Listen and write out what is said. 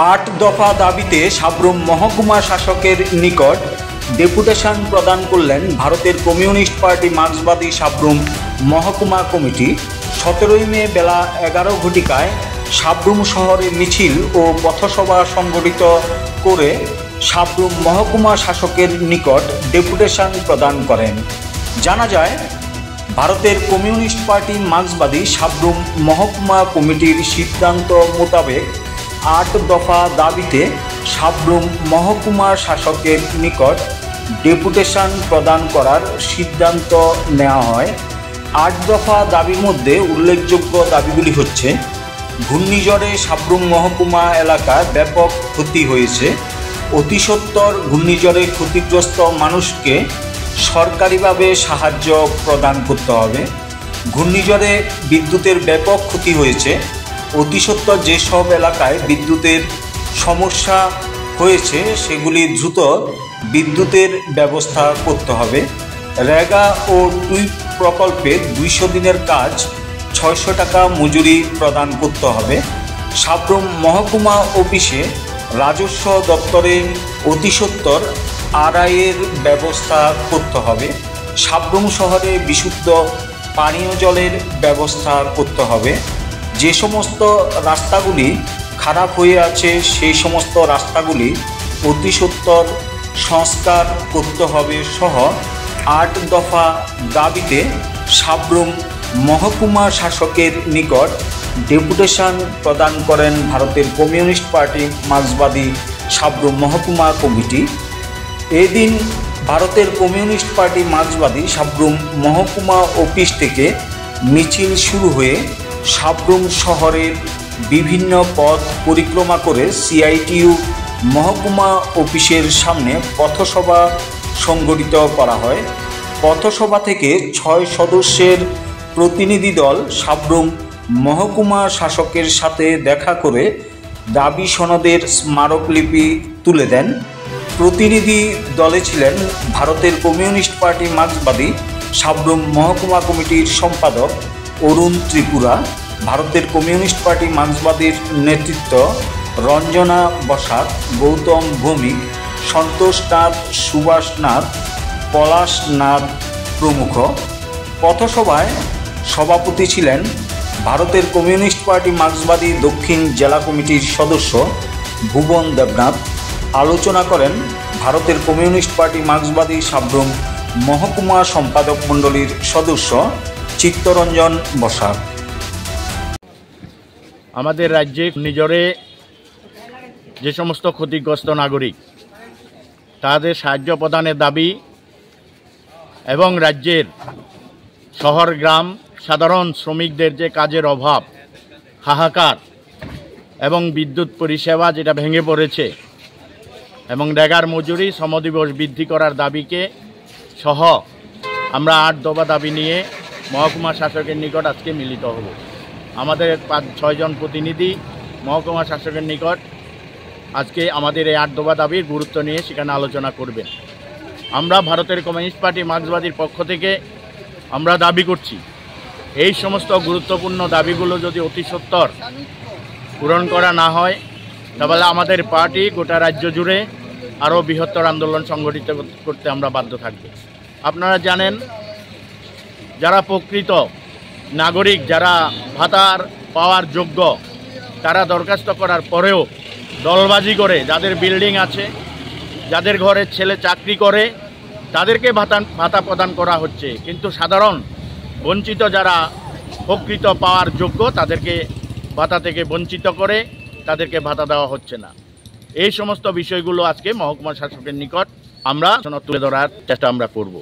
8 দফা দাবিতে সাব্রুম মহকুমা শাসকের নিকট ডেপুটেশন প্রদান করলেন ভারতের কমিউনিস্ট পার্টি মার্ক্সবাদী সাব্রুম মহকুমা কমিটি। 17 মে বেলা 11 ঘটিকায় সাব্রুম শহরে মিছিল ও পথসভা সংগঠিত করে সাব্রুম মহকুমা শাসকের নিকট ডেপুটেশন প্রদান করেন। জানা যায়, ভারতের কমিউনিস্ট পার্টি মার্ক্সবাদী সাব্রুম মহকুমা কমিটির সিদ্ধান্ত মোতাবেক 8 দফা দাবিতে সাব্রুম মহকুমা শাসকের নিকট ডেপুটেশন প্রদান করার সিদ্ধান্ত নেওয়া হয়। 8 দফা দাবির মধ্যে উল্লেখযোগ্য দাবিগুলি হচ্ছে: ঘূর্ণিঝড়ে সাব্রুম মহকুমা এলাকায় ব্যাপক ক্ষতি হয়েছে, অতি সত্বর ঘূর্ণিঝড়ে ক্ষতিগ্রস্ত মানুষকে সরকারিভাবে সাহায্য প্রদান করতে হবে। ঘূর্ণিঝড়ে বিদ্যুতের ব্যাপক ক্ষতি হয়েছে, অতি সত্বর যেসব এলাকায় বিদ্যুতের সমস্যা হয়েছে সেগুলি দ্রুত বিদ্যুতের ব্যবস্থা করতে হবে। রেগা ও টুইপ প্রকল্পে 200 দিনের কাজ 600 টাকা মজুরি প্রদান করতে হবে। সাব্রুম মহকুমা অফিসে রাজস্ব দপ্তরে অতি সত্বর আড়াইয়ের ব্যবস্থা করতে হবে। সাব্রুম শহরে বিশুদ্ধ পানীয় জলের ব্যবস্থা করতে হবে। যে সমস্ত রাস্তাগুলি খারাপ হয়ে আছে সেই সমস্ত রাস্তাগুলি অতি সত্বর সংস্কার করতে হবে সহ 8 দফা দাবিতে সাব্রুম মহকুমা শাসকের নিকট ডেপুটেশন প্রদান করেন ভারতের কমিউনিস্ট পার্টি মার্ক্সবাদী সাব্রুম মহকুমা কমিটি। এদিন ভারতের কমিউনিস্ট পার্টি মার্ক্সবাদী সাব্রুম মহকুমা অফিস থেকে মিছিল শুরু হয়ে সাব্রুম শহরের বিভিন্ন পথ পরিক্রমা করে সিআইটিইউ মহকুমা অফিসের সামনে পথসভা সংগঠিত করা হয়। পথসভা থেকে 6 সদস্যের প্রতিনিধি দল সাব্রুম মহকুমা শাসকের সাথে দেখা করে দাবি সনদের স্মারকলিপি তুলে দেন। প্রতিনিধি দলে ছিলেন ভারতের কমিউনিস্ট পার্টি মার্ক্সবাদী সাব্রুম মহকুমা কমিটির সম্পাদক অরুণ ত্রিপুরা, ভারতের কমিউনিস্ট পার্টি মার্ক্সবাদীর নেতৃত্ব রঞ্জনা বসাক, গৌতম ভৌমিক, সন্তোষ নাথ, সুভাষ নাথ, পলাশ নাথ প্রমুখ। পথসভায় সভাপতি ছিলেন ভারতের কমিউনিস্ট পার্টি মার্ক্সবাদী দক্ষিণ জেলা কমিটির সদস্য ভুবন দেবনাথ। আলোচনা করেন ভারতের কমিউনিস্ট পার্টি মার্ক্সবাদী সাব্রুম মহকুমা সম্পাদক মণ্ডলীর সদস্য চিত্তরঞ্জন বসাক। আমাদের রাজ্যে ঘূর্ণিঝড়ে যে সমস্ত ক্ষতিগ্রস্ত নাগরিক তাদের সাহায্য প্রদানের দাবি এবং রাজ্যের শহর গ্রাম সাধারণ শ্রমিকদের যে কাজের অভাব, হাহাকার এবং বিদ্যুৎ পরিষেবা যেটা ভেঙে পড়েছে এবং রেগার মজুরি শ্রমদিবস বৃদ্ধি করার দাবিকে সহ আমরা 8 দফা দাবি নিয়ে মহকুমা শাসকের নিকট আজকে মিলিত হব। আমাদের 5-6 জন প্রতিনিধি মহকুমা শাসকের নিকট আজকে আমাদের এই 8 দফা দাবির গুরুত্ব নিয়ে সেখানে আলোচনা করবেন। আমরা ভারতের কমিউনিস্ট পার্টি মার্ক্সবাদীর পক্ষ থেকে আমরা দাবি করছি, এই সমস্ত গুরুত্বপূর্ণ দাবিগুলো যদি অতি সত্বর পূরণ করা না হয় তাহলে আমাদের পার্টি গোটা রাজ্য জুড়ে আরও বৃহত্তর আন্দোলন সংগঠিত করতে আমরা বাধ্য থাকব। আপনারা জানেন, যারা প্রকৃত নাগরিক, যারা ভাতার পাওয়ার যোগ্য, তারা দরখাস্ত করার পরেও দলবাজি করে, যাদের বিল্ডিং আছে, যাদের ঘরে ছেলে চাকরি করে, তাদেরকে ভাতা প্রদান করা হচ্ছে, কিন্তু সাধারণ বঞ্চিত যারা প্রকৃত পাওয়ার যোগ্য তাদেরকে ভাতা থেকে বঞ্চিত করে তাদেরকে ভাতা দেওয়া হচ্ছে না। এই সমস্ত বিষয়গুলো আজকে মহকুমা শাসকের নিকট আমরা তুলে ধরার চেষ্টা আমরা করব।